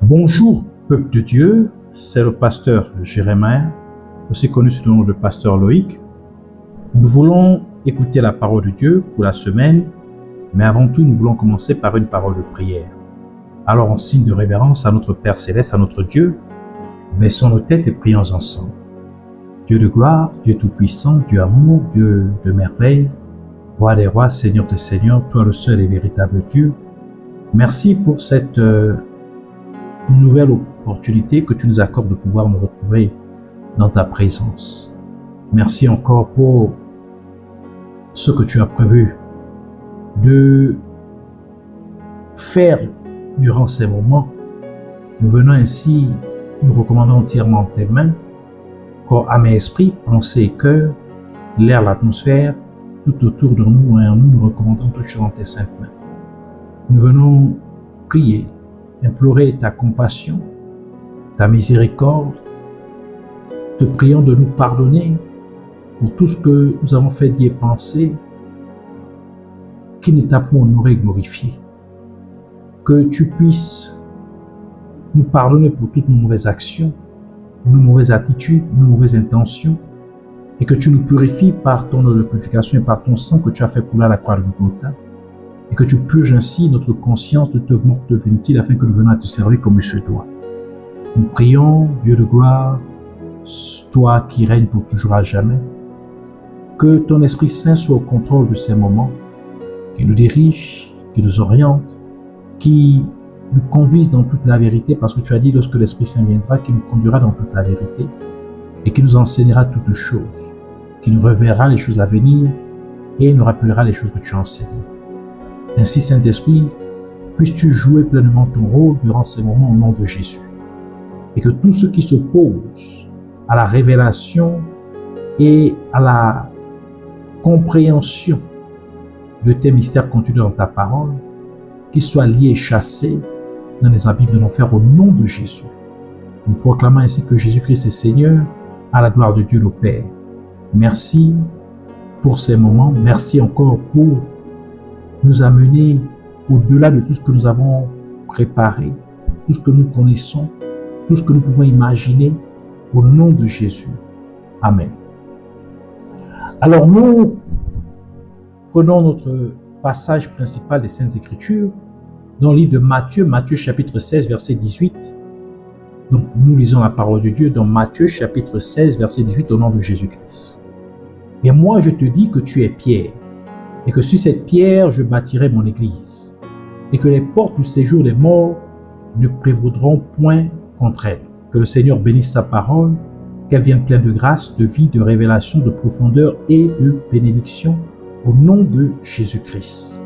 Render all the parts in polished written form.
Bonjour, peuple de Dieu, c'est le pasteur Jérémie, aussi connu sous le nom de pasteur Loïc. Nous voulons écouter la parole de Dieu pour la semaine, mais avant tout, nous voulons commencer par une parole de prière. Alors, en signe de révérence à notre Père Céleste, à notre Dieu, baissons nos têtes et prions ensemble. Dieu de gloire, Dieu tout-puissant, Dieu amour, Dieu de merveille, Roi des rois, Seigneur des seigneurs, toi le seul et véritable Dieu, merci pour cette nouvelle opportunité que tu nous accordes de pouvoir nous retrouver dans ta présence. Merci encore pour ce que tu as prévu de faire durant ces moments. Nous venons ainsi nous recommandons entièrement en tes mains, corps, âme et esprit, pensée et cœur, l'air, l'atmosphère, tout autour de nous et en nous, nous recommandons toujours en tes saintes mains. Nous venons prier, implorer ta compassion, ta miséricorde, te prions de nous pardonner pour tout ce que nous avons fait, dire, penser, qui ne t'a pas honoré et glorifié. Que tu puisses nous pardonner pour toutes nos mauvaises actions, nos mauvaises attitudes, nos mauvaises intentions, et que tu nous purifies par ton eau de purification et par ton sang que tu as fait couler à la croix de Golgotha, et que tu purges ainsi notre conscience de te morte inutile afin que nous venions à te servir comme il se doit. Nous prions, Dieu de gloire, toi qui règnes pour toujours à jamais, que ton Esprit Saint soit au contrôle de ces moments, qui nous dirige, qui nous oriente, qui nous conduise dans toute la vérité, parce que tu as dit lorsque l'Esprit Saint viendra, qu'il nous conduira dans toute la vérité et qui nous enseignera toutes choses, qui nous révélera les choses à venir et nous rappellera les choses que tu as enseignées. Ainsi, Saint-Esprit, puisses-tu jouer pleinement ton rôle durant ces moments au nom de Jésus, et que tous ceux qui s'opposent à la révélation et à la compréhension de tes mystères contenus dans ta parole, qu'ils soient liés et chassés dans les abîmes de l'enfer au nom de Jésus. Nous proclamons ainsi que Jésus-Christ est Seigneur, à la gloire de Dieu le Père. Merci pour ces moments. Merci encore pour nous amener au-delà de tout ce que nous avons préparé, tout ce que nous connaissons, tout ce que nous pouvons imaginer, au nom de Jésus. Amen. Alors nous prenons notre passage principal des Saintes Écritures dans le livre de Matthieu, Matthieu chapitre 16, verset 18. Donc nous lisons la parole de Dieu dans Matthieu chapitre 16, verset 18 au nom de Jésus-Christ. Et moi je te dis que tu es Pierre, et que sur cette pierre je bâtirai mon église, et que les portes du séjour des morts ne prévaudront point contre elle. Que le Seigneur bénisse sa parole, qu'elle vienne pleine de grâce, de vie, de révélation, de profondeur et de bénédiction au nom de Jésus-Christ.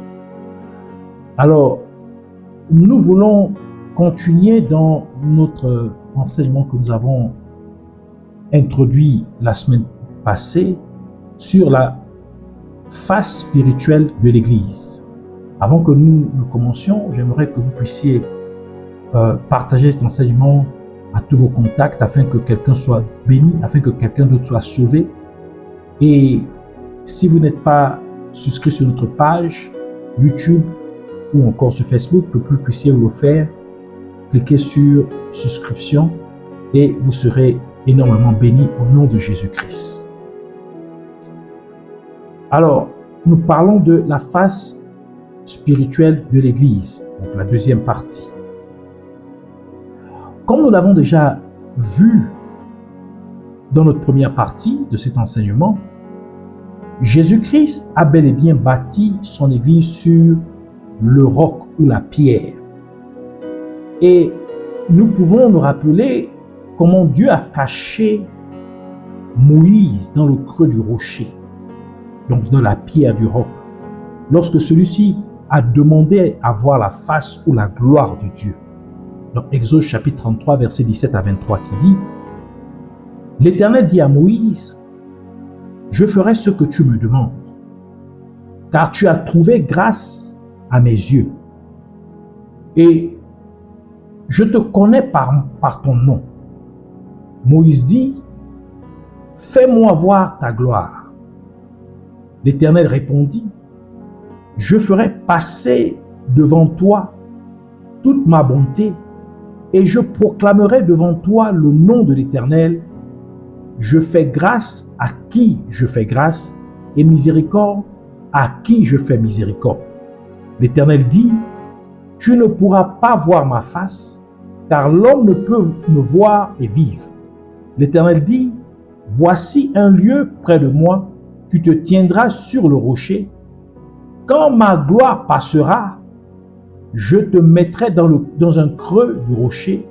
Alors, nous voulons continuer dans notre enseignement que nous avons introduit la semaine passée sur la face spirituelle de l'Église. Avant que nous commencions, j'aimerais que vous puissiez partager cet enseignement à tous vos contacts afin que quelqu'un soit béni, afin que quelqu'un d'autre soit sauvé. Et si vous n'êtes pas souscrit sur notre page YouTube ou encore sur Facebook, que vous puissiez vous le faire, cliquez sur souscription et vous serez énormément bénis au nom de Jésus-Christ. Alors, nous parlons de la face spirituelle de l'Église, donc la deuxième partie. Comme nous l'avons déjà vu dans notre première partie de cet enseignement, Jésus-Christ a bel et bien bâti son Église sur le roc ou la pierre. Et nous pouvons nous rappeler comment Dieu a caché Moïse dans le creux du rocher, donc dans la pierre du roc, lorsque celui-ci a demandé à voir la face ou la gloire de Dieu. Dans Exode chapitre 33, versets 17 à 23, qui dit « L'Éternel dit à Moïse, je ferai ce que tu me demandes, car tu as trouvé grâce à mes yeux, et je te connais par ton nom. » Moïse dit, « Fais-moi voir ta gloire. » L'Éternel répondit, « Je ferai passer devant toi toute ma bonté et je proclamerai devant toi le nom de l'Éternel. Je fais grâce à qui je fais grâce, et miséricorde à qui je fais miséricorde. L'Éternel dit, tu ne pourras pas voir ma face, car l'homme ne peut me voir et vivre. L'Éternel dit, voici un lieu près de moi, tu te tiendras sur le rocher. Quand ma gloire passera, je te mettrai dans un creux du rocher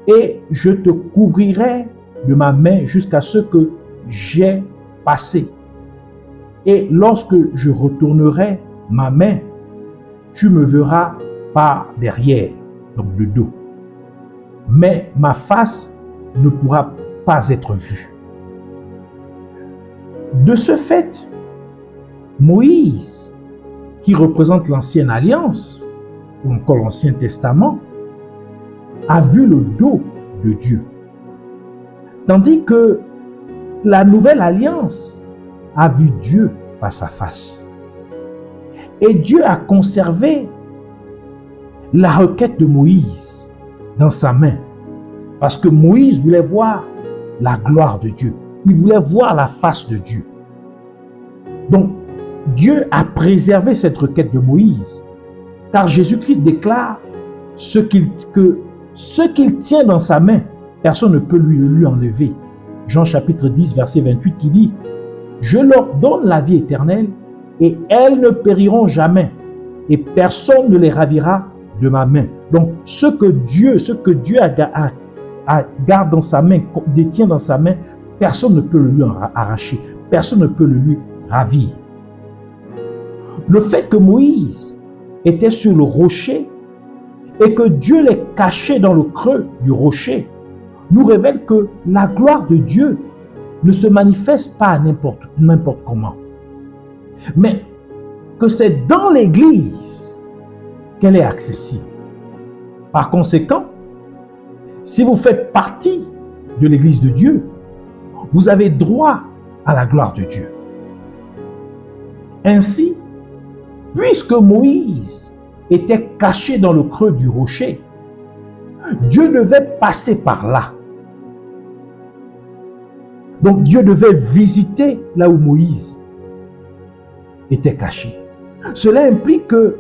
et je te couvrirai de ma main jusqu'à ce que j'ai passé. Et lorsque je retournerai ma main, tu me verras par derrière, donc de dos. Mais ma face ne pourra pas être vue. De ce fait, Moïse, qui représente l'ancienne alliance, ou encore l'Ancien Testament, a vu le dos de Dieu. Tandis que la nouvelle alliance a vu Dieu face à face. Et Dieu a conservé la requête de Moïse dans sa main. Parce que Moïse voulait voir la gloire de Dieu. Il voulait voir la face de Dieu. Donc, Dieu a préservé cette requête de Moïse. Car Jésus-Christ déclare que ce qu'il tient dans sa main, personne ne peut lui enlever. Jean chapitre 10, verset 28 qui dit, « Je leur donne la vie éternelle et elles ne périront jamais et personne ne les ravira de ma main. » Donc, ce que Dieu garde dans sa main, détient dans sa main, personne ne peut le lui arracher, personne ne peut le lui ravir. Le fait que Moïse était sur le rocher et que Dieu l'ait caché dans le creux du rocher nous révèle que la gloire de Dieu ne se manifeste pas n'importe comment, mais que c'est dans l'Église qu'elle est accessible. Par conséquent, si vous faites partie de l'Église de Dieu, vous avez droit à la gloire de Dieu. Ainsi, puisque Moïse était caché dans le creux du rocher, Dieu devait passer par là. Donc Dieu devait visiter là où Moïse était caché. Cela implique que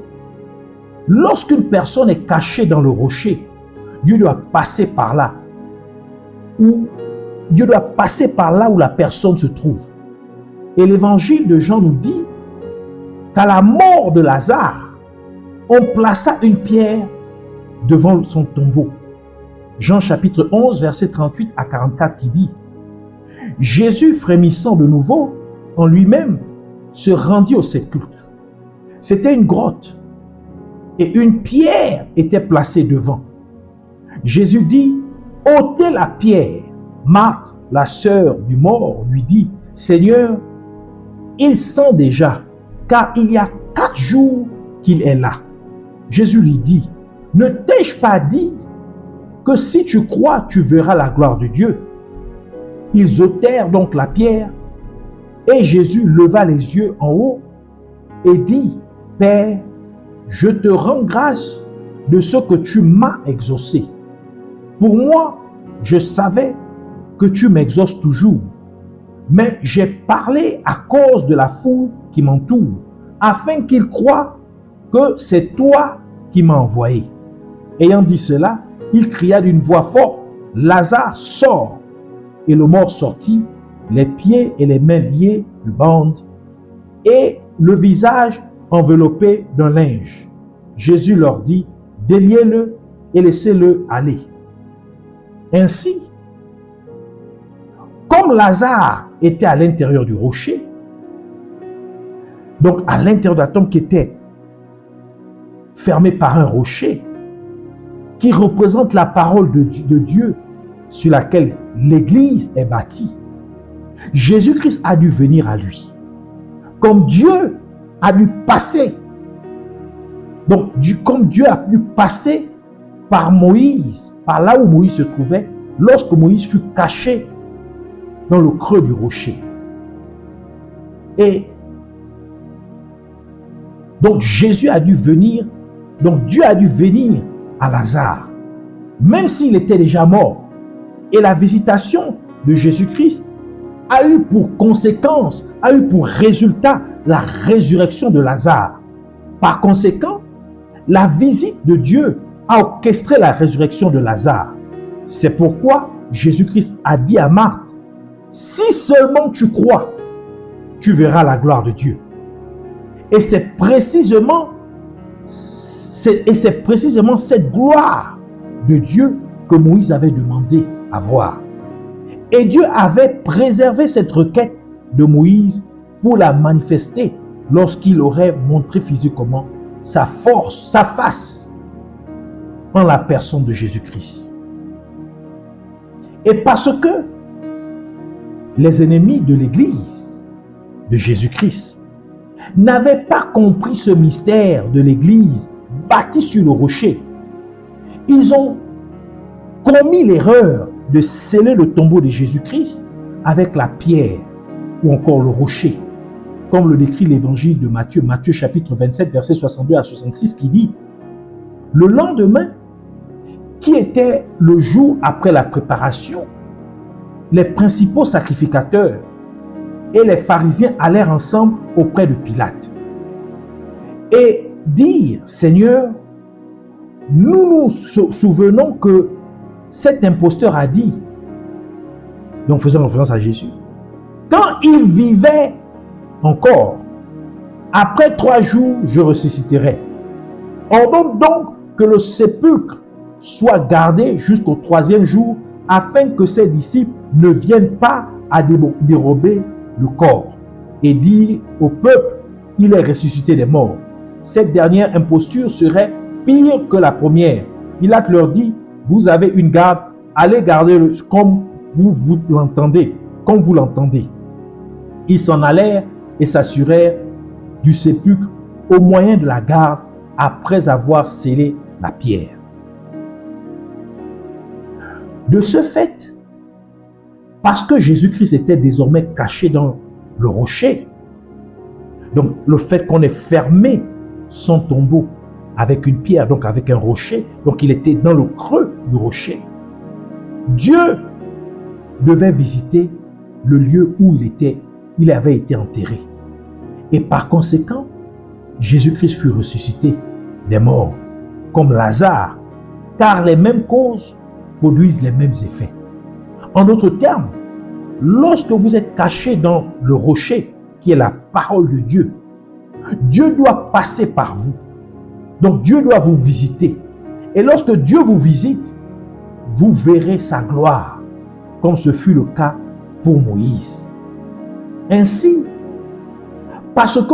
lorsqu'une personne est cachée dans le rocher, Dieu doit passer par là. Ou Dieu doit passer par là où la personne se trouve. Et l'évangile de Jean nous dit qu'à la mort de Lazare, on plaça une pierre devant son tombeau. Jean chapitre 11, verset 38 à 44 qui dit, « Jésus, frémissant de nouveau en lui-même, se rendit au sépulcre. C'était une grotte et une pierre était placée devant. Jésus dit, « ôtez la pierre. » Marthe, la sœur du mort, lui dit, « Seigneur, il sent déjà, car il y a 4 jours qu'il est là. » Jésus lui dit, « Ne t'ai-je pas dit que si tu crois, tu verras la gloire de Dieu? » Ils ôtèrent donc la pierre, et Jésus leva les yeux en haut et dit, « Père, je te rends grâce de ce que tu m'as exaucé. Pour moi, je savais que tu m'exauces toujours, mais j'ai parlé à cause de la foule qui m'entoure, afin qu'ils croient que c'est toi qui m'as envoyé. » Ayant dit cela, il cria d'une voix forte, « Lazare, sors !» Et le mort sortit, les pieds et les mains liés de bandes, et le visage enveloppé d'un linge. Jésus leur dit, « Déliez-le et laissez-le aller. » Ainsi, comme Lazare était à l'intérieur du rocher, donc à l'intérieur de la tombe qui était fermée par un rocher, qui représente la parole de Dieu sur laquelle l'Église est bâtie, Jésus-Christ a dû venir à lui. Comme Dieu a dû passer, donc comme Dieu a dû passer par Moïse, par là où Moïse se trouvait, lorsque Moïse fut caché dans le creux du rocher. Et donc Jésus a dû venir, donc Dieu a dû venir à Lazare. même s'il était déjà mort. Et la visitation de Jésus-Christ a eu pour conséquence, a eu pour résultat la résurrection de Lazare. Par conséquent, la visite de Dieu a orchestré la résurrection de Lazare. C'est pourquoi Jésus-Christ a dit à Marthe, si seulement tu crois, tu verras la gloire de Dieu. Et c'est précisément cette gloire de Dieu que Moïse avait demandé à voir. Et Dieu avait préservé cette requête de Moïse pour la manifester lorsqu'il aurait montré physiquement sa force, sa face en la personne de Jésus-Christ. Et parce que les ennemis de l'Église de Jésus-Christ n'avaient pas compris ce mystère de l'Église bâtie sur le rocher, ils ont commis l'erreur de sceller le tombeau de Jésus-Christ avec la pierre ou encore le rocher, comme le décrit l'évangile de Matthieu, Matthieu chapitre 27, versets 62 à 66, qui dit « Le lendemain, qui était le jour après la préparation, les principaux sacrificateurs et les pharisiens allèrent ensemble auprès de Pilate et dirent « Seigneur, nous nous souvenons que cet imposteur a dit, donc faisant référence à Jésus, quand il vivait encore, après 3 jours, je ressusciterai. Ordonne donc que le sépulcre soit gardé jusqu'au 3e jour, afin que ses disciples ne viennent pas à dérober le corps et dire au peuple, il est ressuscité des morts. Cette dernière imposture serait pire que la première. Pilate leur dit, vous avez une garde, allez garder comme vous l'entendez, comme vous l'entendez. Ils s'en allèrent et s'assurèrent du sépulcre au moyen de la garde après avoir scellé la pierre. De ce fait, parce que Jésus-Christ était désormais caché dans le rocher, donc le fait qu'on ait fermé son tombeau avec une pierre, donc avec un rocher, donc il était dans le creux du rocher, Dieu devait visiter le lieu où il avait été enterré. Et par conséquent, Jésus-Christ fut ressuscité des morts, comme Lazare, car les mêmes causes produisent les mêmes effets. En d'autres termes, lorsque vous êtes caché dans le rocher, qui est la parole de Dieu, Dieu doit passer par vous. Donc Dieu doit vous visiter. Et lorsque Dieu vous visite, vous verrez sa gloire, comme ce fut le cas pour Moïse. Ainsi, parce que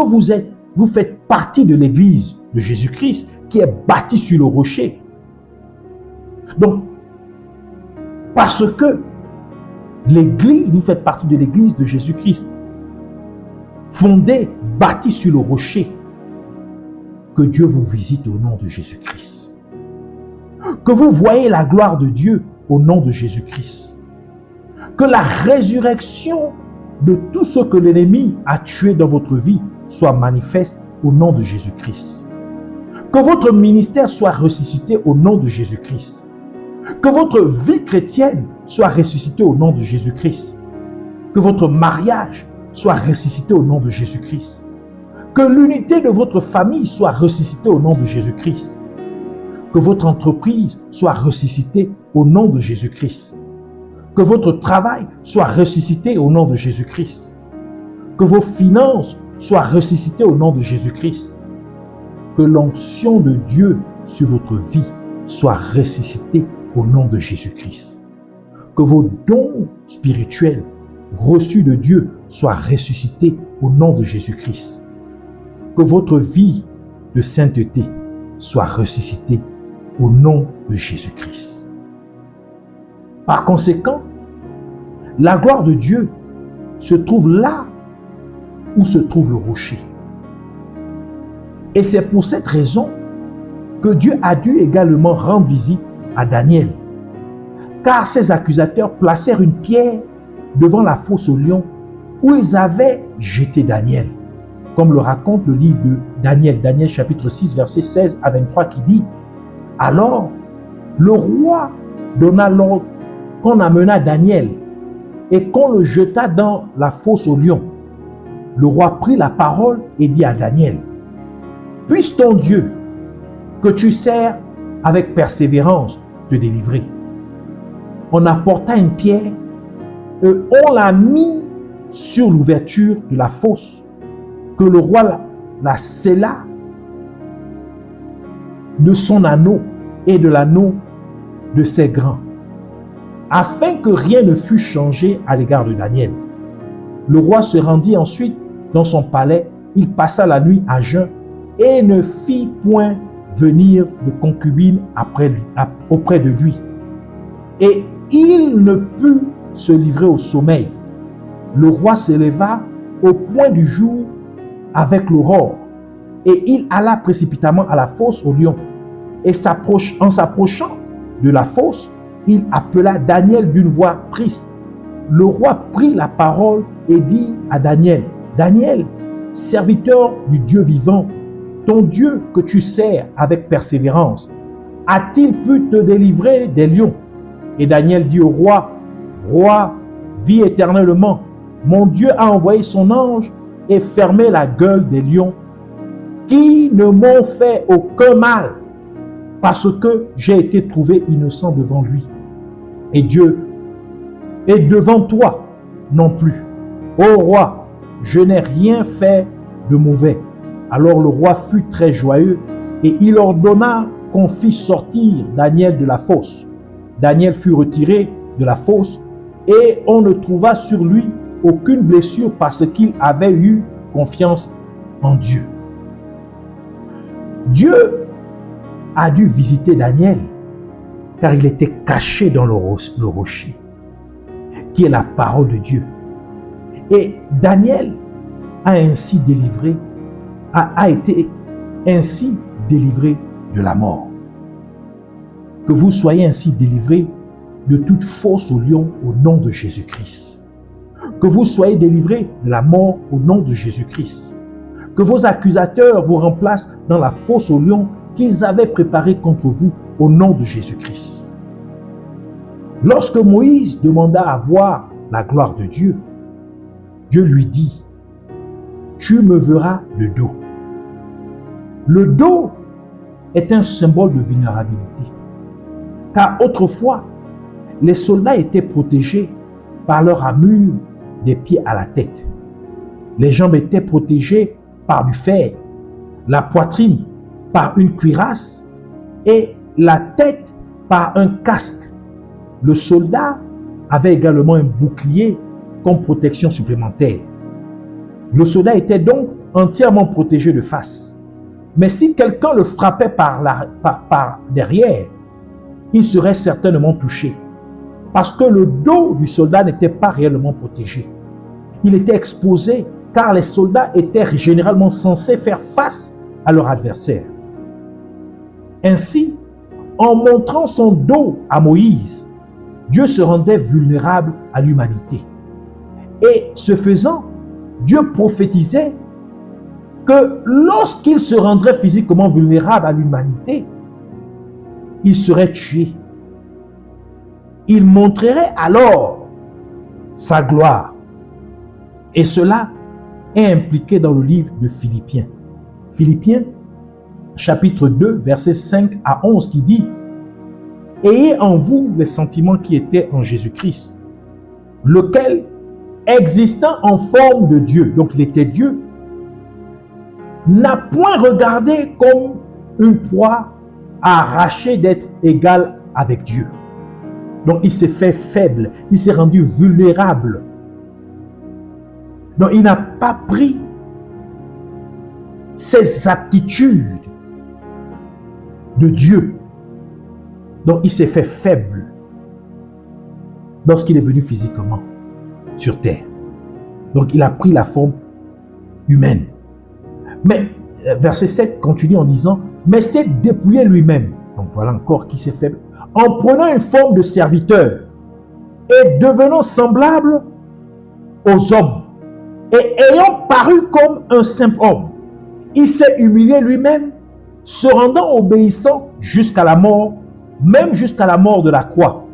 vous faites partie de l'Église de Jésus-Christ, qui est bâtie sur le rocher. Donc, parce que l'Église, vous faites partie de l'Église de Jésus-Christ, fondée, bâtie sur le rocher, que Dieu vous visite au nom de Jésus-Christ. Que vous voyez la gloire de Dieu au nom de Jésus-Christ. Que la résurrection de tout ce que l'ennemi a tué dans votre vie soit manifeste au nom de Jésus-Christ. Que votre ministère soit ressuscité au nom de Jésus-Christ. Que votre vie chrétienne soit ressuscitée au nom de Jésus-Christ. Que votre mariage soit ressuscité au nom de Jésus-Christ. Que l'unité de votre famille soit ressuscitée au nom de Jésus-Christ. Que votre entreprise soit ressuscitée au nom de Jésus-Christ. Que votre travail soit ressuscité au nom de Jésus-Christ. Que vos finances soient ressuscitées au nom de Jésus-Christ. Que l'onction de Dieu sur votre vie soit ressuscitée au nom de Jésus-Christ. Que vos dons spirituels reçus de Dieu soient ressuscités au nom de Jésus-Christ. Que votre vie de sainteté soit ressuscitée au nom de Jésus-Christ. Par conséquent, la gloire de Dieu se trouve là où se trouve le rocher. Et c'est pour cette raison que Dieu a dû également rendre visite à Daniel, car ses accusateurs placèrent une pierre devant la fosse aux lions où ils avaient jeté Daniel, comme le raconte le livre de Daniel, Daniel chapitre 6, versets 16 à 23 qui dit « Alors Le roi donna l'ordre qu'on amena Daniel et qu'on le jeta dans la fosse aux lions. Le roi prit la parole et dit à Daniel, « Puisse ton Dieu, que tu sers avec persévérance, te délivrer. » On apporta une pierre et on l'a mis sur l'ouverture de la fosse, que le roi la scella de son anneau et de l'anneau de ses grands, afin que rien ne fût changé à l'égard de Daniel. Le roi se rendit ensuite dans son palais, il passa la nuit à jeun et ne fit point venir de concubine auprès de lui. Et il ne put se livrer au sommeil. Le roi se leva au point du jour avec l'aurore, et il alla précipitamment à la fosse aux lions. Et en s'approchant de la fosse, il appela Daniel d'une voix triste. Le roi prit la parole et dit à Daniel, « Daniel, serviteur du Dieu vivant, ton Dieu que tu sers avec persévérance, a-t-il pu te délivrer des lions ?» Et Daniel dit au roi, « Roi, vis éternellement, mon Dieu a envoyé son ange et fermé la gueule des lions, qui ne m'ont fait aucun mal, parce que j'ai été trouvé innocent devant lui. Et Dieu est devant toi non plus. Ô roi, je n'ai rien fait de mauvais. » Alors le roi fut très joyeux et il ordonna qu'on fît sortir Daniel de la fosse. Daniel fut retiré de la fosse et on ne trouva sur lui aucune blessure parce qu'il avait eu confiance en Dieu. Dieu a dû visiter Daniel car il était caché dans le rocher, qui est la parole de Dieu. Et Daniel a été ainsi délivré de la mort. Que vous soyez ainsi délivrés de toute fosse aux lions au nom de Jésus-Christ. Que vous soyez délivrés de la mort au nom de Jésus-Christ. Que vos accusateurs vous remplacent dans la fosse aux lions qu'ils avaient préparée contre vous au nom de Jésus-Christ. Lorsque Moïse demanda à voir la gloire de Dieu, Dieu lui dit, « Tu me verras de dos. » Le dos est un symbole de vulnérabilité. Car autrefois, les soldats étaient protégés par leur armure des pieds à la tête. Les jambes étaient protégées par du fer, la poitrine par une cuirasse et la tête par un casque. Le soldat avait également un bouclier comme protection supplémentaire. Le soldat était donc entièrement protégé de face. Mais si quelqu'un le frappait par derrière, il serait certainement touché. Parce que le dos du soldat n'était pas réellement protégé. Il était exposé car les soldats étaient généralement censés faire face à leur adversaire. Ainsi, en montrant son dos à Moïse, Dieu se rendait vulnérable à l'humanité. Et ce faisant, Dieu prophétisait que lorsqu'il se rendrait physiquement vulnérable à l'humanité, il serait tué. Il montrerait alors sa gloire. Et cela est impliqué dans le livre de Philippiens. Philippiens, chapitre 2, versets 5 à 11, qui dit « Ayez en vous les sentiments qui étaient en Jésus-Christ, lequel, existant en forme de Dieu, donc il était Dieu, n'a point regardé comme une proie à arracher d'être égal avec Dieu. » Donc il s'est fait faible, il s'est rendu vulnérable. Donc il n'a pas pris ses aptitudes de Dieu. Donc il s'est fait faible lorsqu'il est venu physiquement sur terre. Donc il a pris la forme humaine. Mais verset 7 continue en disant, mais s'est dépouillé lui-même. Donc voilà encore qui s'est faible. En prenant une forme de serviteur et devenant semblable aux hommes et ayant paru comme un simple homme, il s'est humilié lui-même, se rendant obéissant jusqu'à la mort même jusqu'à la mort de la croix.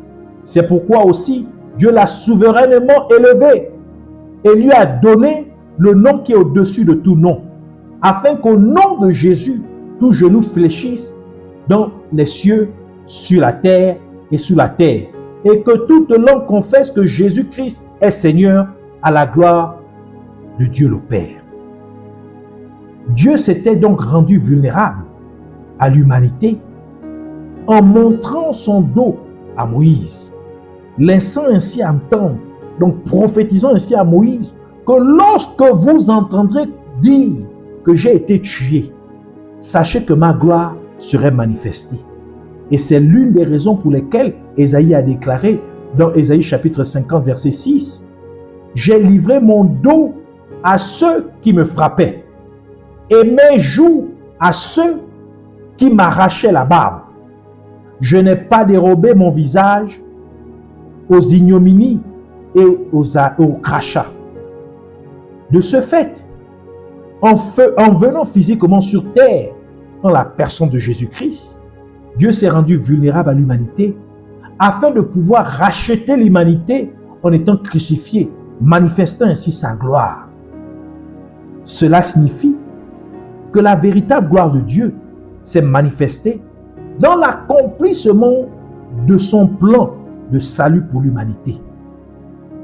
C'est pourquoi aussi Dieu l'a souverainement élevé et lui a donné le nom qui est au-dessus de tout nom, afin qu'au nom de Jésus, tout genou fléchisse dans les cieux, sur la terre et sous la terre, et que toute langue confesse que Jésus-Christ est Seigneur, à la gloire de Dieu le Père. Dieu s'était donc rendu vulnérable à l'humanité en montrant son dos à Moïse, laissant ainsi entendre, donc prophétisant ainsi à Moïse, que lorsque vous entendrez dire que j'ai été tué, sachez que ma gloire serait manifestée. Et c'est l'une des raisons pour lesquelles Ésaïe a déclaré dans Ésaïe chapitre 50 verset 6, « J'ai livré mon dos à ceux qui me frappaient et mes joues à ceux qui m'arrachaient la barbe. Je n'ai pas dérobé mon visage aux ignominies et aux crachats. » De ce fait, en venant physiquement sur terre, en la personne de Jésus-Christ, Dieu s'est rendu vulnérable à l'humanité afin de pouvoir racheter l'humanité en étant crucifié, manifestant ainsi sa gloire. Cela signifie que la véritable gloire de Dieu s'est manifestée dans l'accomplissement de son plan de salut pour l'humanité.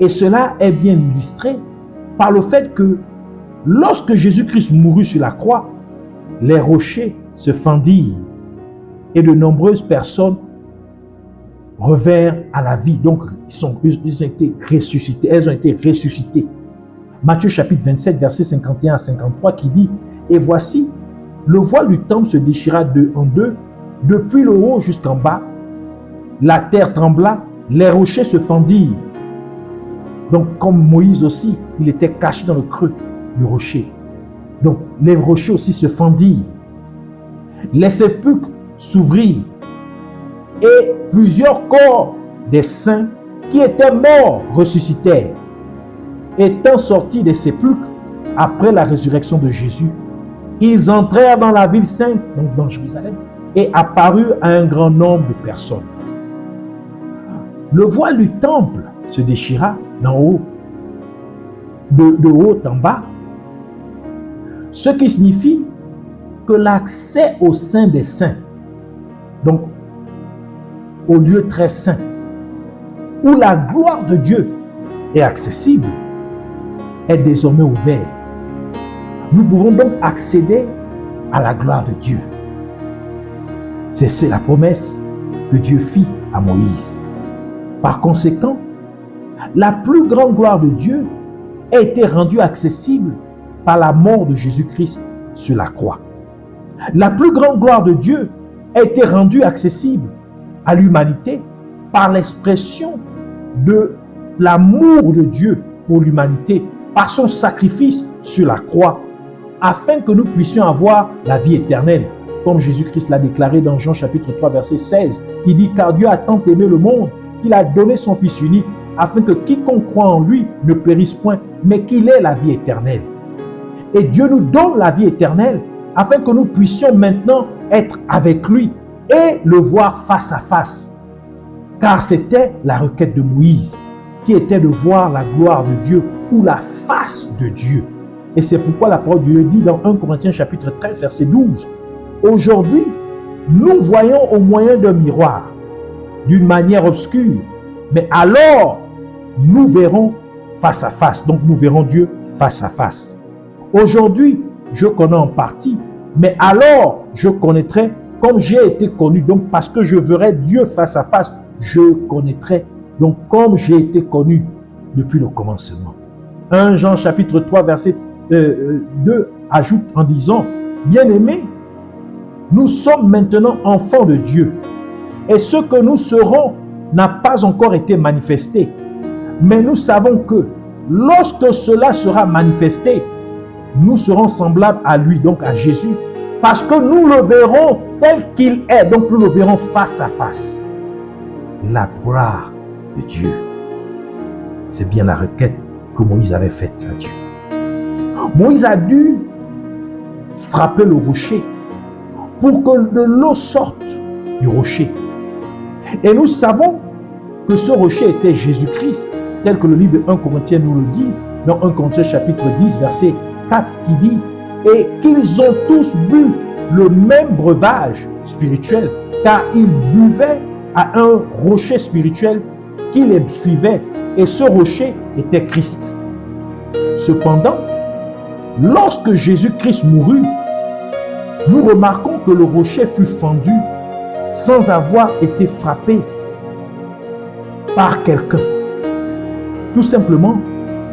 Et cela est bien illustré par le fait que lorsque Jésus-Christ mourut sur la croix, les rochers se fendirent et de nombreuses personnes revinrent à la vie. Donc, elles ont été ressuscitées. Matthieu chapitre 27, versets 51 à 53 qui dit « Et voici, le voile du temple se déchira en deux, depuis le haut jusqu'en bas. La terre trembla, les rochers se fendirent. » Donc, comme Moïse aussi, il était caché dans le creux du rocher. Donc, les rochers aussi se fendirent. Les sépulcres s'ouvrirent et plusieurs corps des saints qui étaient morts ressuscitèrent. Étant sortis des sépulcres après la résurrection de Jésus, ils entrèrent dans la ville sainte, donc dans Jérusalem, et apparurent à un grand nombre de personnes. Le voile du temple se déchira d'en haut, de haut en bas, ce qui signifie que l'accès au sein des saints, donc au lieu très saint, où la gloire de Dieu est accessible, est désormais ouvert. Nous pouvons donc accéder à la gloire de Dieu. C'est la promesse que Dieu fit à Moïse. Par conséquent, la plus grande gloire de Dieu a été rendue accessible par la mort de Jésus-Christ sur la croix. La plus grande gloire de Dieu a été rendue accessible à l'humanité par l'expression de l'amour de Dieu pour l'humanité, par son sacrifice sur la croix, afin que nous puissions avoir la vie éternelle, comme Jésus-Christ l'a déclaré dans Jean chapitre 3 verset 16, qui dit « Car Dieu a tant aimé le monde qu'il a donné son Fils unique, afin que quiconque croit en lui ne périsse point, mais qu'il ait la vie éternelle. » Et Dieu nous donne la vie éternelle, afin que nous puissions maintenant être avec lui et le voir face à face. Car c'était la requête de Moïse, qui était de voir la gloire de Dieu ou la face de Dieu. Et c'est pourquoi la parole de Dieu dit dans 1 Corinthiens chapitre 13 verset 12, « Aujourd'hui, nous voyons au moyen d'un miroir, d'une manière obscure, mais alors nous verrons face à face. » Donc nous verrons Dieu face à face. Aujourd'hui, je connais en partie, mais alors je connaîtrai comme j'ai été connu. Donc parce que je verrai Dieu face à face, je connaîtrai donc comme j'ai été connu depuis le commencement. 1 Jean chapitre 3 verset 2 ajoute en disant, « Bien-aimés, nous sommes maintenant enfants de Dieu, et ce que nous serons n'a pas encore été manifesté. Mais nous savons que lorsque cela sera manifesté, nous serons semblables à lui, donc à Jésus, parce que nous le verrons tel qu'il est, donc nous le verrons face à face. » La gloire de Dieu, c'est bien la requête que Moïse avait faite à Dieu. Moïse a dû frapper le rocher pour que de l'eau sorte du rocher. Et nous savons que ce rocher était Jésus-Christ, tel que le livre de 1 Corinthiens nous le dit, dans 1 Corinthiens chapitre 10, verset 4, qui dit « Et qu'ils ont tous bu le même breuvage spirituel, car ils buvaient à un rocher spirituel qui les suivait, et ce rocher était Christ. » Cependant, lorsque Jésus-Christ mourut, nous remarquons que le rocher fut fendu sans avoir été frappé par quelqu'un. Tout simplement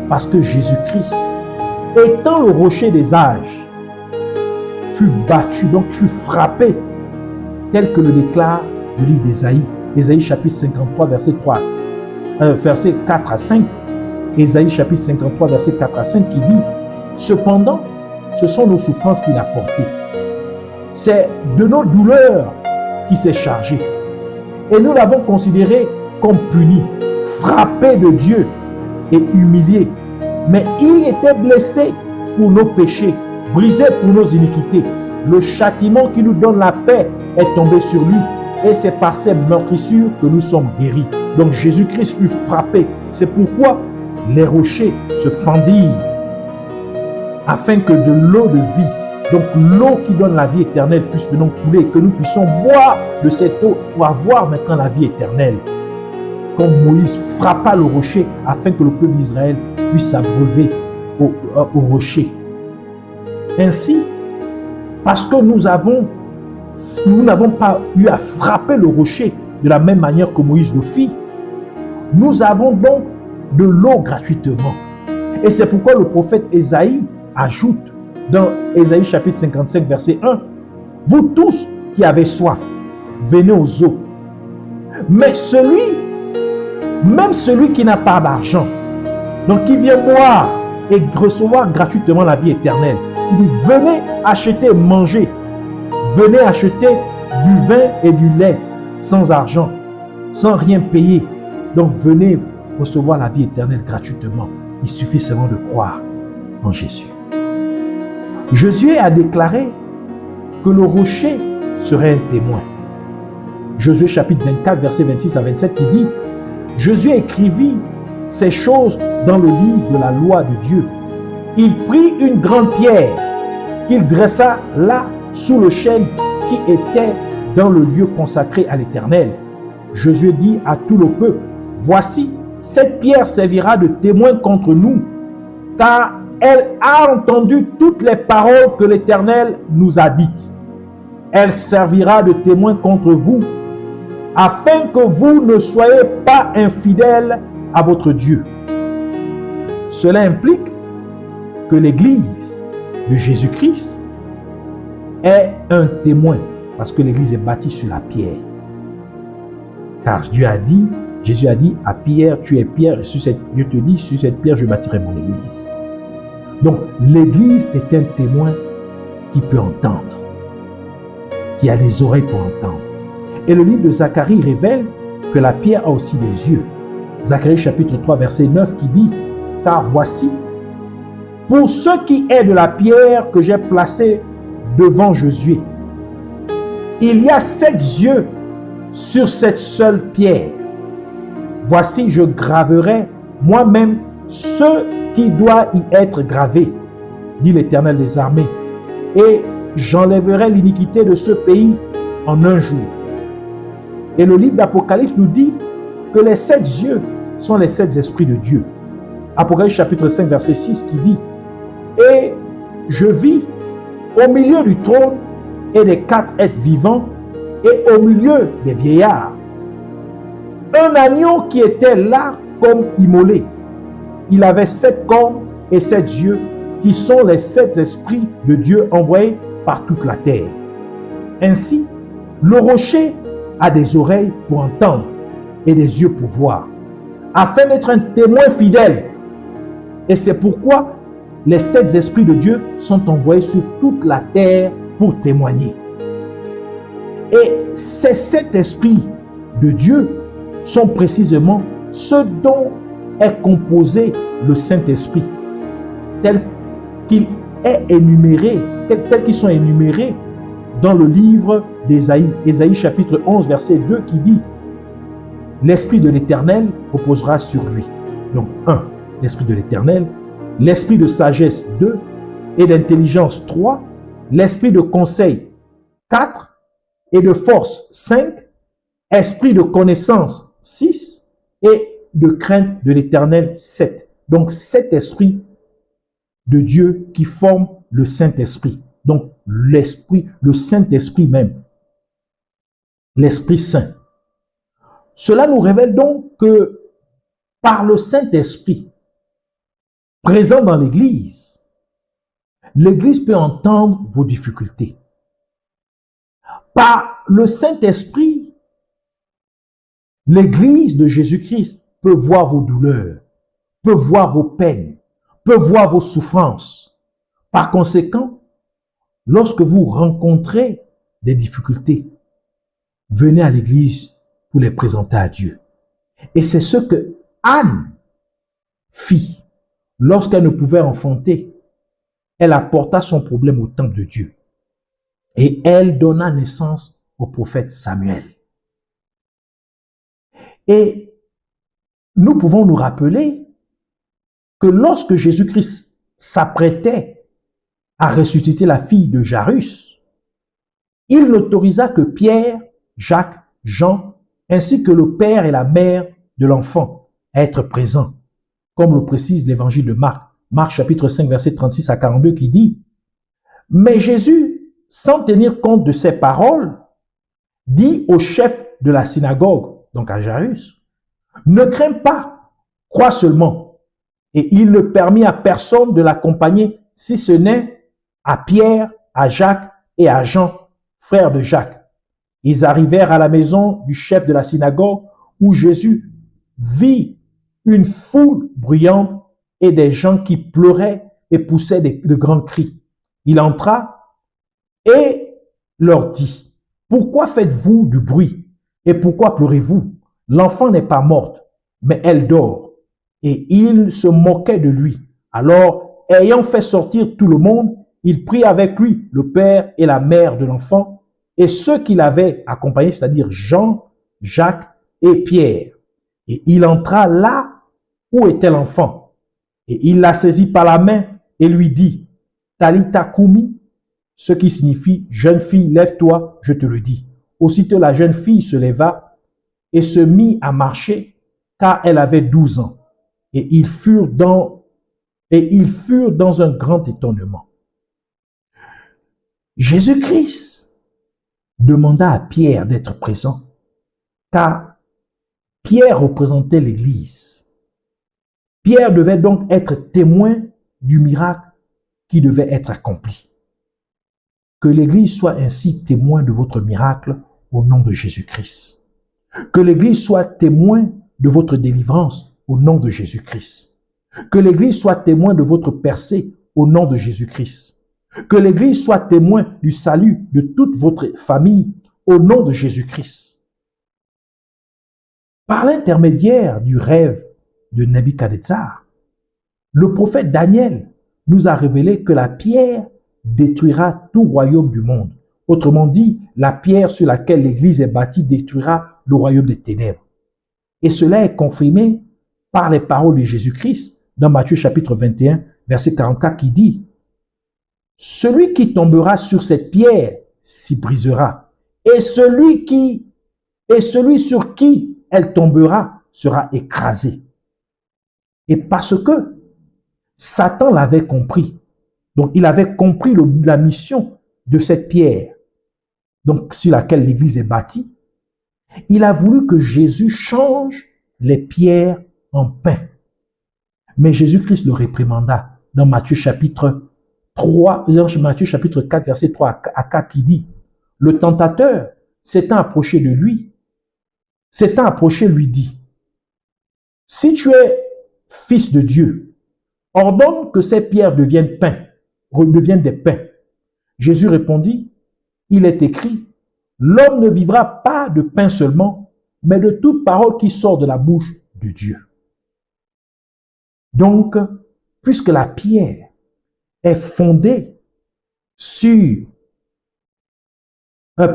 parce que Jésus-Christ, étant le rocher des âges, fut battu, donc fut frappé, tel que le déclare le livre d'Ésaïe. Ésaïe chapitre 53, verset 4 à 5. Ésaïe chapitre 53, verset 4 à 5 qui dit « Cependant, ce sont nos souffrances qu'il a portées. C'est de nos douleurs qu'il s'est chargé. Et nous l'avons considéré comme puni, frappé de Dieu et humilié. Mais il était blessé pour nos péchés, brisé pour nos iniquités. Le châtiment qui nous donne la paix est tombé sur lui. Et c'est par ses meurtrissures que nous sommes guéris. » Donc Jésus-Christ fut frappé. C'est pourquoi les rochers se fendirent, afin que de l'eau de vie, donc l'eau qui donne la vie éternelle, puisse de nous couler, que nous puissions boire de cette eau pour avoir maintenant la vie éternelle. Comme Moïse frappa le rocher afin que le peuple d'Israël puisse s'abreuver au rocher. Ainsi, parce que nous n'avons pas eu à frapper le rocher de la même manière que Moïse le fit, nous avons donc de l'eau gratuitement. Et c'est pourquoi le prophète Ésaïe ajoute dans Ésaïe chapitre 55 verset 1 « Vous tous qui avez soif, venez aux eaux. Mais même celui qui n'a pas d'argent, donc qui vient boire et recevoir gratuitement la vie éternelle, il dit venez acheter et manger, venez acheter du vin et du lait sans argent, sans rien payer. Donc venez recevoir la vie éternelle gratuitement. Il suffit seulement de croire en Jésus. Josué a déclaré que le rocher serait un témoin. Josué chapitre 24, verset 26 à 27 qui dit « Josué écrivit ces choses dans le livre de la loi de Dieu. Il prit une grande pierre qu'il dressa là sous le chêne qui était dans le lieu consacré à l'Éternel. Josué dit à tout le peuple, « Voici, cette pierre servira de témoin contre nous, car elle a entendu toutes les paroles que l'Éternel nous a dites. Elle servira de témoin contre vous, afin que vous ne soyez pas infidèles à votre Dieu. » Cela implique que l'Église de Jésus-Christ est un témoin, parce que l'Église est bâtie sur la pierre. Car Jésus a dit à Pierre, tu es Pierre, et je te dis, sur cette pierre, je bâtirai mon Église. Donc, l'Église est un témoin qui peut entendre, qui a des oreilles pour entendre. Et le livre de Zacharie révèle que la pierre a aussi des yeux. Zacharie chapitre 3, verset 9 qui dit, « Car voici, pour ce qui est de la pierre que j'ai placée devant Josué, il y a 7 yeux sur cette seule pierre. Voici, je graverai moi-même ce qui doit y être gravé, dit l'Éternel des armées, et j'enlèverai l'iniquité de ce pays en un jour. » Et le livre d'Apocalypse nous dit que les 7 yeux sont les 7 esprits de Dieu. Apocalypse chapitre 5, verset 6 qui dit « Et je vis au milieu du trône et des 4 êtres vivants et au milieu des vieillards un agneau qui était là comme immolé. Il avait 7 cornes et 7 yeux qui sont les 7 esprits de Dieu envoyés par toute la terre. Ainsi, le rocher a des oreilles pour entendre et des yeux pour voir, afin d'être un témoin fidèle. Et c'est pourquoi les 7 esprits de Dieu sont envoyés sur toute la terre pour témoigner. Et ces 7 esprits de Dieu sont précisément ceux dont est composé le Saint-Esprit, tels qu'ils sont énumérés dans le livre d'Ésaïe, Ésaïe chapitre 11, verset 2 qui dit l'Esprit de l'Éternel reposera sur lui. Donc 1, l'Esprit de l'Éternel, l'Esprit de sagesse 2 et d'intelligence 3, l'Esprit de conseil 4 et de force 5, Esprit de connaissance 6 et de crainte de l'Éternel 7. Donc 7 esprits de Dieu qui forment le Saint-Esprit. Donc l'Esprit, le Saint-Esprit même, l'Esprit Saint. Cela nous révèle donc que par le Saint-Esprit présent dans l'Église, l'Église peut entendre vos difficultés. Par le Saint-Esprit, l'Église de Jésus-Christ peut voir vos douleurs, peut voir vos peines, peut voir vos souffrances. Par conséquent, lorsque vous rencontrez des difficultés, venez à l'Église pour les présenter à Dieu. Et c'est ce que Anne fit lorsqu'elle ne pouvait enfanter. Elle apporta son problème au temple de Dieu. Et elle donna naissance au prophète Samuel. Et nous pouvons nous rappeler que lorsque Jésus-Christ s'apprêtait à ressusciter la fille de Jairus, il n'autorisa que Pierre, Jacques, Jean, ainsi que le père et la mère de l'enfant à être présents, comme le précise l'évangile de Marc. Marc chapitre 5, verset 36 à 42 qui dit « Mais Jésus, sans tenir compte de ces paroles, dit au chef de la synagogue, donc à Jairus, « Ne crains pas, crois seulement. » Et il ne permit à personne de l'accompagner, si ce n'est à Pierre, à Jacques et à Jean, frères de Jacques. Ils arrivèrent à la maison du chef de la synagogue où Jésus vit une foule bruyante et des gens qui pleuraient et poussaient de grands cris. Il entra et leur dit, « Pourquoi faites-vous du bruit et pourquoi pleurez-vous? L'enfant n'est pas morte, mais elle dort. » Et il se moquait de lui. Alors, ayant fait sortir tout le monde, il prit avec lui le père et la mère de l'enfant et ceux qui l'avaient accompagné, c'est-à-dire Jean, Jacques et Pierre. Et il entra là où était l'enfant. Et il la saisit par la main et lui dit, « Talitha koumi », ce qui signifie « Jeune fille, lève-toi, je te le dis ». Aussitôt la jeune fille se leva et se mit à marcher, car elle avait 12 ans. Et ils furent dans un grand étonnement. Jésus-Christ demanda à Pierre d'être présent, car Pierre représentait l'Église. Pierre devait donc être témoin du miracle qui devait être accompli. Que l'Église soit ainsi témoin de votre miracle au nom de Jésus-Christ. Que l'Église soit témoin de votre délivrance au nom de Jésus-Christ. Que l'Église soit témoin de votre percée au nom de Jésus-Christ. Que l'Église soit témoin du salut de toute votre famille au nom de Jésus-Christ. Par l'intermédiaire du rêve de Nebuchadnezzar, le prophète Daniel nous a révélé que la pierre détruira tout royaume du monde. Autrement dit, la pierre sur laquelle l'Église est bâtie détruira le royaume des ténèbres. Et cela est confirmé par les paroles de Jésus-Christ dans Matthieu chapitre 21, verset 44 qui dit « Celui qui tombera sur cette pierre s'y brisera, et celui sur qui elle tombera sera écrasé. » Et parce que Satan l'avait compris, donc il avait compris la mission de cette pierre, donc sur laquelle l'Église est bâtie, il a voulu que Jésus change les pierres en pain. Mais Jésus-Christ le réprimanda dans Matthieu chapitre 4, verset 3 à 4, qui dit « Le tentateur s'étant approché lui dit « Si tu es fils de Dieu, ordonne que ces pierres deviennent des pains. » Jésus répondit « Il est écrit, l'homme ne vivra pas de pain seulement, mais de toute parole qui sort de la bouche de Dieu. » Donc, puisque la pierre est fondée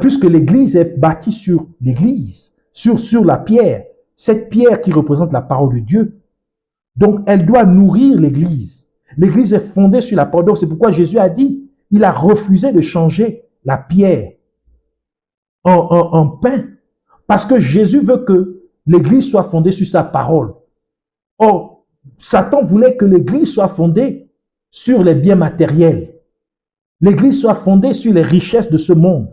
puisque l'Église est bâtie sur l'Église, sur la pierre, cette pierre qui représente la parole de Dieu. Donc, elle doit nourrir l'Église. L'Église est fondée sur la parole. Donc, c'est pourquoi Jésus a dit, il a refusé de changer la pierre en pain. Parce que Jésus veut que l'Église soit fondée sur sa parole. Or, Satan voulait que l'Église soit fondée sur les biens matériels. L'Église soit fondée sur les richesses de ce monde.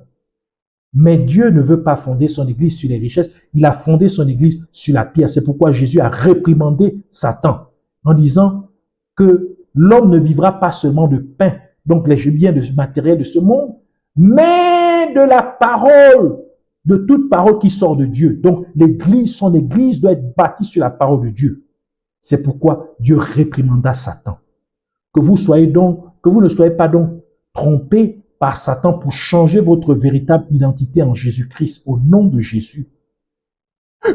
Mais Dieu ne veut pas fonder son Église sur les richesses. Il a fondé son Église sur la pierre. C'est pourquoi Jésus a réprimandé Satan en disant que l'homme ne vivra pas seulement de pain, donc les biens matériels de ce monde, mais de la parole, de toute parole qui sort de Dieu. Donc l'Église, son Église doit être bâtie sur la parole de Dieu. C'est pourquoi Dieu réprimanda Satan. Que vous ne soyez pas donc trompés par Satan pour changer votre véritable identité en Jésus-Christ, au nom de Jésus.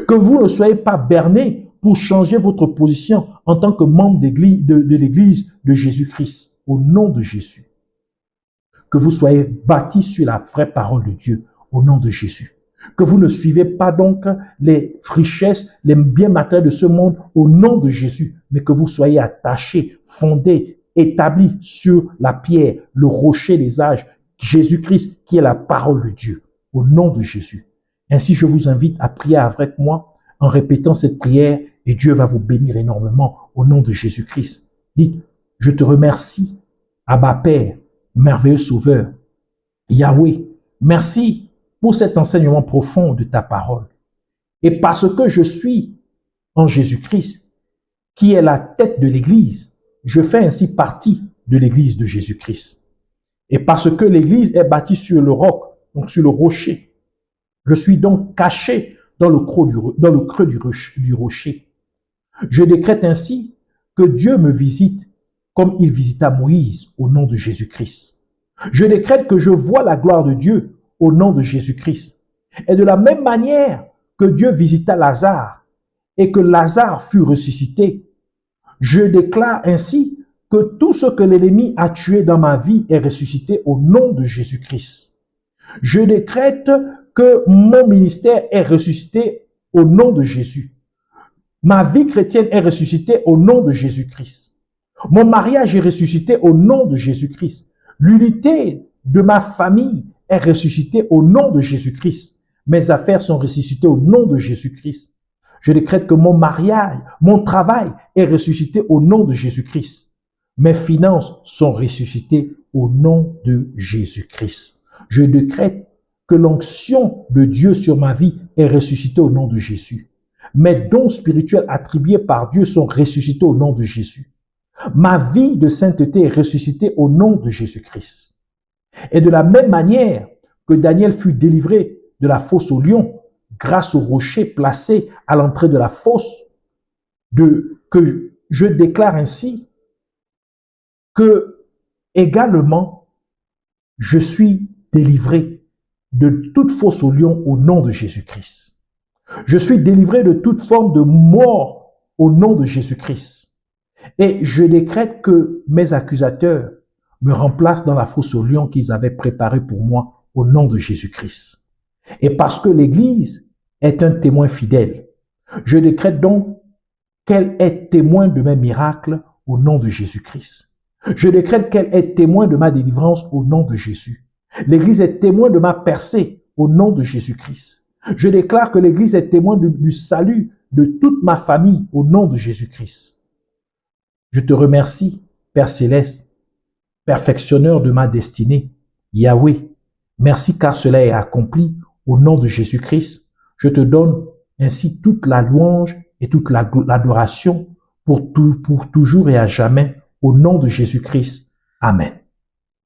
Que vous ne soyez pas bernés pour changer votre position en tant que membre de l'Église de Jésus-Christ, au nom de Jésus. Que vous soyez bâtis sur la vraie parole de Dieu, au nom de Jésus. Que vous ne suivez pas donc les richesses, les biens matériels de ce monde, au nom de Jésus, mais que vous soyez attachés, fondés, établis sur la pierre, le rocher des âges, Jésus-Christ qui est la parole de Dieu, au nom de Jésus. Ainsi, je vous invite à prier avec moi en répétant cette prière et Dieu va vous bénir énormément au nom de Jésus-Christ. Dites, je te remercie, Abba Père, merveilleux Sauveur, Yahweh, merci pour cet enseignement profond de ta parole. Et parce que je suis en Jésus-Christ, qui est la tête de l'Église, je fais ainsi partie de l'Église de Jésus-Christ. Et parce que l'Église est bâtie sur le roc, donc sur le rocher, je suis donc caché dans le creux du rocher. Je décrète ainsi que Dieu me visite comme il visita Moïse au nom de Jésus-Christ. Je décrète que je vois la gloire de Dieu au nom de Jésus-Christ. Et de la même manière que Dieu visita Lazare et que Lazare fut ressuscité, je déclare ainsi que tout ce que l'ennemi a tué dans ma vie est ressuscité au nom de Jésus-Christ. Je décrète que mon ministère est ressuscité au nom de Jésus. Ma vie chrétienne est ressuscitée au nom de Jésus-Christ. Mon mariage est ressuscité au nom de Jésus-Christ. L'unité de ma famille est ressuscitée au nom de Jésus-Christ. Mes affaires sont ressuscitées au nom de Jésus-Christ. Je décrète que mon mariage, mon travail est ressuscité au nom de Jésus-Christ. Mes finances sont ressuscitées au nom de Jésus-Christ. Je décrète que l'onction de Dieu sur ma vie est ressuscitée au nom de Jésus. Mes dons spirituels attribués par Dieu sont ressuscités au nom de Jésus. Ma vie de sainteté est ressuscitée au nom de Jésus-Christ. Et de la même manière que Daniel fut délivré de la fosse au lion, grâce au rocher placé à l'entrée de la fosse, que je déclare ainsi que également je suis délivré de toute fosse au lion au nom de Jésus-Christ. Je suis délivré de toute forme de mort au nom de Jésus-Christ. Et je décrète que mes accusateurs me remplacent dans la fosse au lion qu'ils avaient préparée pour moi au nom de Jésus-Christ. Et parce que l'Église est un témoin fidèle, je décrète donc qu'elle est témoin de mes miracles au nom de Jésus-Christ. Je décrète qu'elle est témoin de ma délivrance au nom de Jésus. L'Église est témoin de ma percée au nom de Jésus-Christ. Je déclare que l'Église est témoin du salut de toute ma famille au nom de Jésus-Christ. Je te remercie, Père Céleste, perfectionneur de ma destinée, Yahweh. Merci car cela est accompli au nom de Jésus-Christ. Je te donne ainsi toute la louange et toute l'adoration pour toujours et à jamais au nom de Jésus-Christ. Amen.